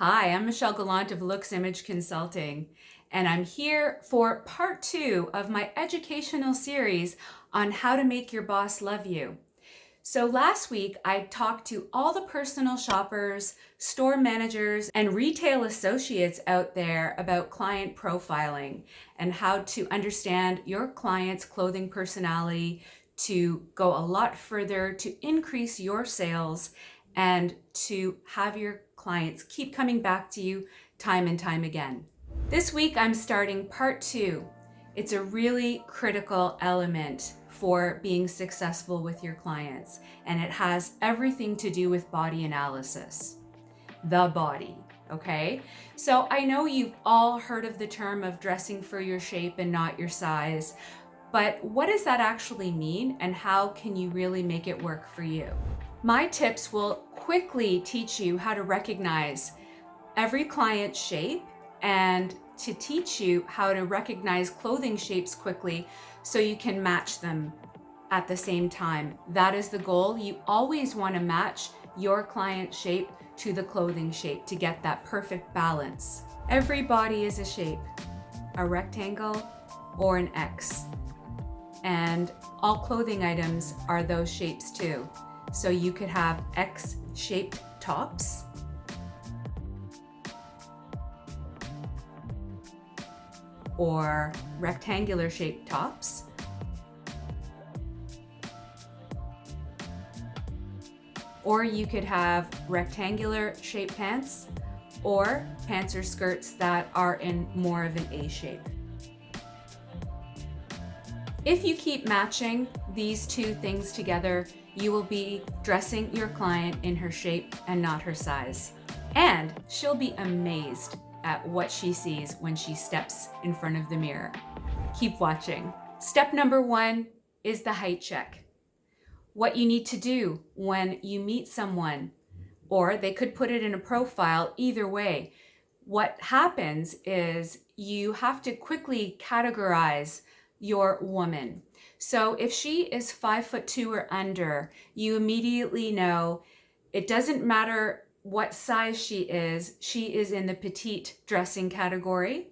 Hi, I'm Michelle Gallant of Looks Image Consulting, and I'm here for part 2 of my educational series on how to make your boss love you. So last week, I talked to all the personal shoppers, store managers, and retail associates out there about client profiling and how to understand your client's clothing personality to go a lot further to increase your sales and to have your clients keep coming back to you time and time again. This week, I'm starting part 2. It's a really critical element for being successful with your clients, and it has everything to do with body analysis. The body, okay? So I know you've all heard of the term of dressing for your shape and not your size, but what does that actually mean, and how can you really make it work for you? My tips will quickly teach you how to recognize every client's shape and to teach you how to recognize clothing shapes quickly so you can match them at the same time. That is the goal. You always want to match your client's shape to the clothing shape to get that perfect balance. Every body is a shape, a rectangle or an X. And all clothing items are those shapes too. So you could have X-shaped tops, or rectangular shaped tops, or you could have rectangular shaped pants or pants or skirts that are in more of an A shape. If you keep matching these two things together, you will be dressing your client in her shape and not her size. And she'll be amazed at what she sees when she steps in front of the mirror. Keep watching. Step number 1 is the height check. What you need to do when you meet someone, or they could put it in a profile, either way. What happens is you have to quickly categorize your woman. So if she is 5'2" or under, you immediately know it doesn't matter what size she is in the petite dressing category.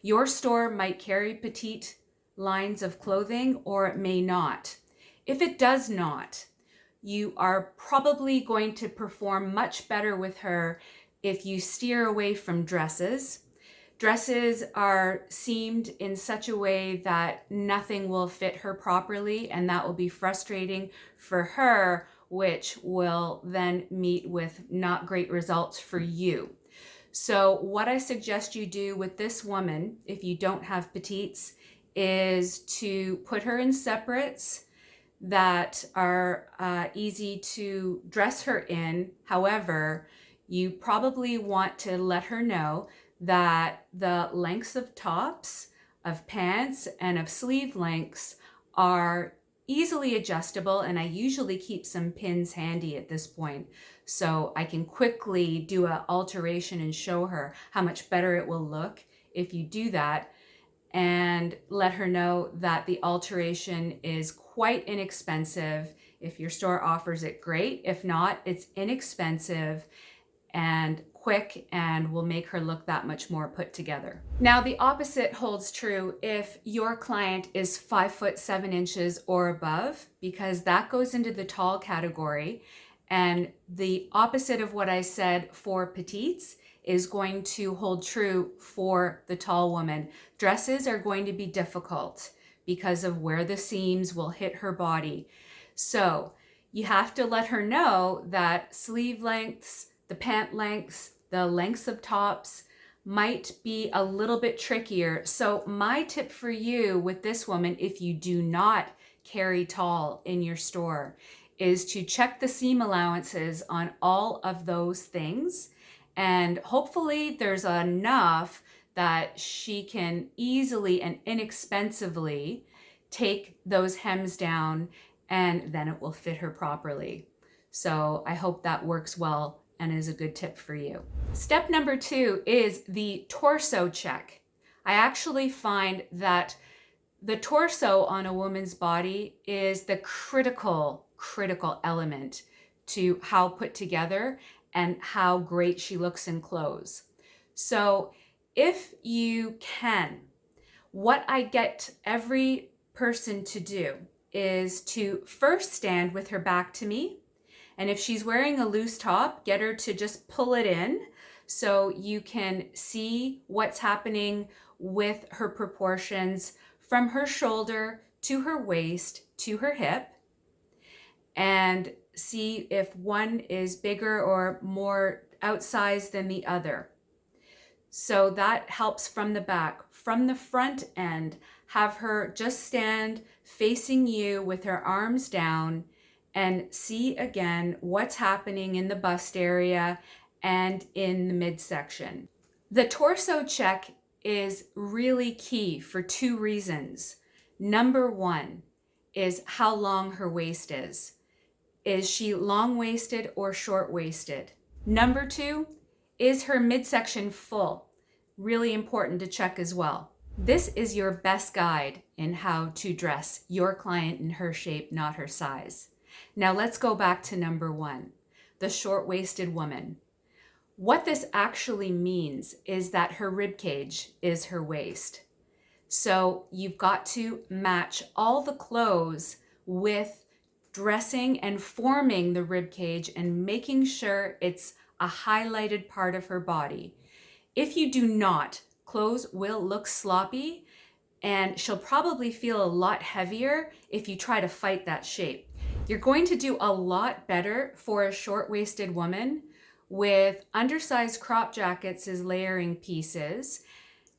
Your store might carry petite lines of clothing or it may not. If it does not, you are probably going to perform much better with her if you steer away from dresses. Dresses are seamed in such a way that nothing will fit her properly, and that will be frustrating for her, which will then meet with not great results for you. So what I suggest you do with this woman, if you don't have petites, is to put her in separates that are easy to dress her in. However, you probably want to let her know that the lengths of tops, of pants, and of sleeve lengths are easily adjustable, and I usually keep some pins handy at this point so I can quickly do an alteration and show her how much better it will look if you do that, and let her know that the alteration is quite inexpensive. If your store offers it, great. If not, it's inexpensive and quick and will make her look that much more put together. Now, the opposite holds true if your client is 5'7" or above, because that goes into the tall category. And the opposite of what I said for petites is going to hold true for the tall woman. Dresses are going to be difficult because of where the seams will hit her body. So you have to let her know that sleeve lengths, the pant lengths, the lengths of tops might be a little bit trickier. So my tip for you with this woman, if you do not carry tall in your store, is to check the seam allowances on all of those things. And hopefully there's enough that she can easily and inexpensively take those hems down, and then it will fit her properly. So I hope that works well and is a good tip for you. Step number 2 is the torso check. I actually find that the torso on a woman's body is the critical element to how put together and how great she looks in clothes. So if you can, what I get every person to do is to first stand with her back to me. And if she's wearing a loose top, get her to just pull it in so you can see what's happening with her proportions from her shoulder to her waist to her hip, and see if one is bigger or more outsized than the other. So that helps from the back. From the front end, have her just stand facing you with her arms down and see again what's happening in the bust area and in the midsection. The torso check is really key for two reasons. Number one is how long her waist is. Is she long-waisted or short-waisted? Number two, is her midsection full? Really important to check as well. This is your best guide in how to dress your client in her shape, not her size. Now let's go back to number one, the short-waisted woman. What this actually means is that her rib cage is her waist. So you've got to match all the clothes with dressing and forming the rib cage and making sure it's a highlighted part of her body. If you do not, clothes will look sloppy and she'll probably feel a lot heavier if you try to fight that shape. You're going to do a lot better for a short-waisted woman with undersized crop jackets as layering pieces,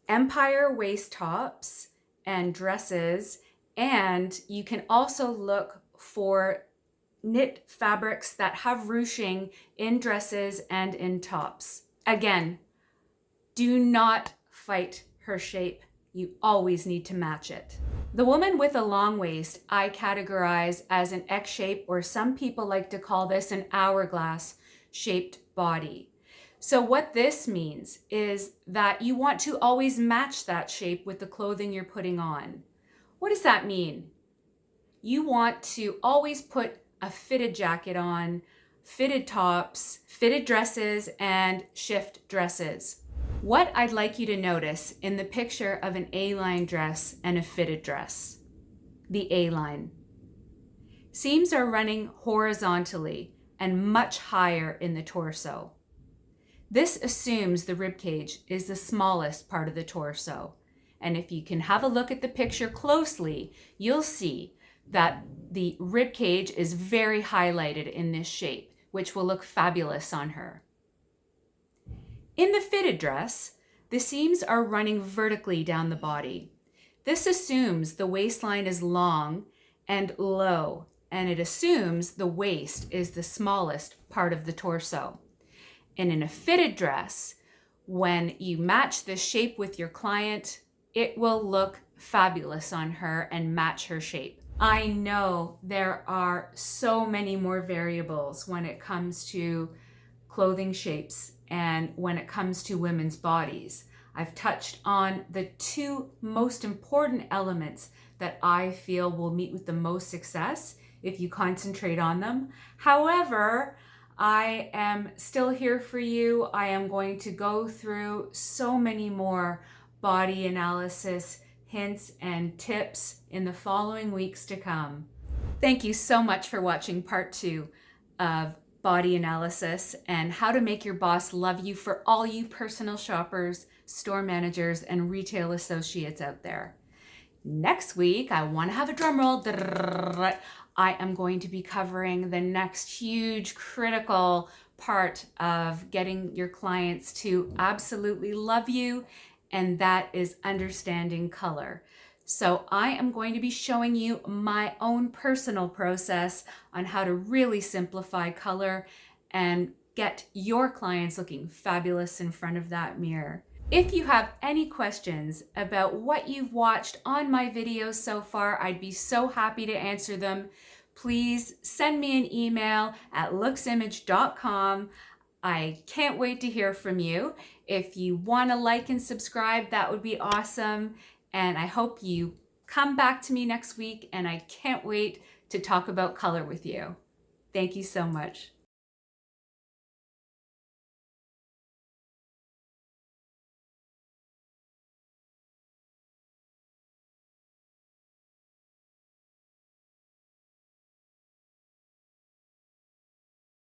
empire waist tops and dresses, and you can also look for knit fabrics that have ruching in dresses and in tops. Again, do not fight her shape. You always need to match it. The woman with a long waist, I categorize as an X shape, or some people like to call this an hourglass shaped body. So what this means is that you want to always match that shape with the clothing you're putting on. What does that mean? You want to always put a fitted jacket on, fitted tops, fitted dresses, and shift dresses. What I'd like you to notice in the picture of an A-line dress and a fitted dress, the A-line. Seams are running horizontally and much higher in the torso. This assumes the rib cage is the smallest part of the torso. And if you can have a look at the picture closely, you'll see that the rib cage is very highlighted in this shape, which will look fabulous on her. In the fitted dress, the seams are running vertically down the body. This assumes the waistline is long and low, and it assumes the waist is the smallest part of the torso. And in a fitted dress, when you match the shape with your client, it will look fabulous on her and match her shape. I know there are so many more variables when it comes to clothing shapes and when it comes to women's bodies. I've touched on the two most important elements that I feel will meet with the most success if you concentrate on them. However, I am still here for you. I am going to go through so many more body analysis hints and tips in the following weeks to come. Thank you so much for watching part 2 of body analysis and how to make your boss love you for all you personal shoppers, store managers, and retail associates out there. Next week, I want to have a drum roll. I am going to be covering the next huge critical part of getting your clients to absolutely love you, and that is understanding color. So I am going to be showing you my own personal process on how to really simplify color and get your clients looking fabulous in front of that mirror. If you have any questions about what you've watched on my videos so far, I'd be so happy to answer them. Please send me an email at looksimage.com. I can't wait to hear from you. If you want to like and subscribe, that would be awesome. And I hope you come back to me next week, and I can't wait to talk about color with you. Thank you so much.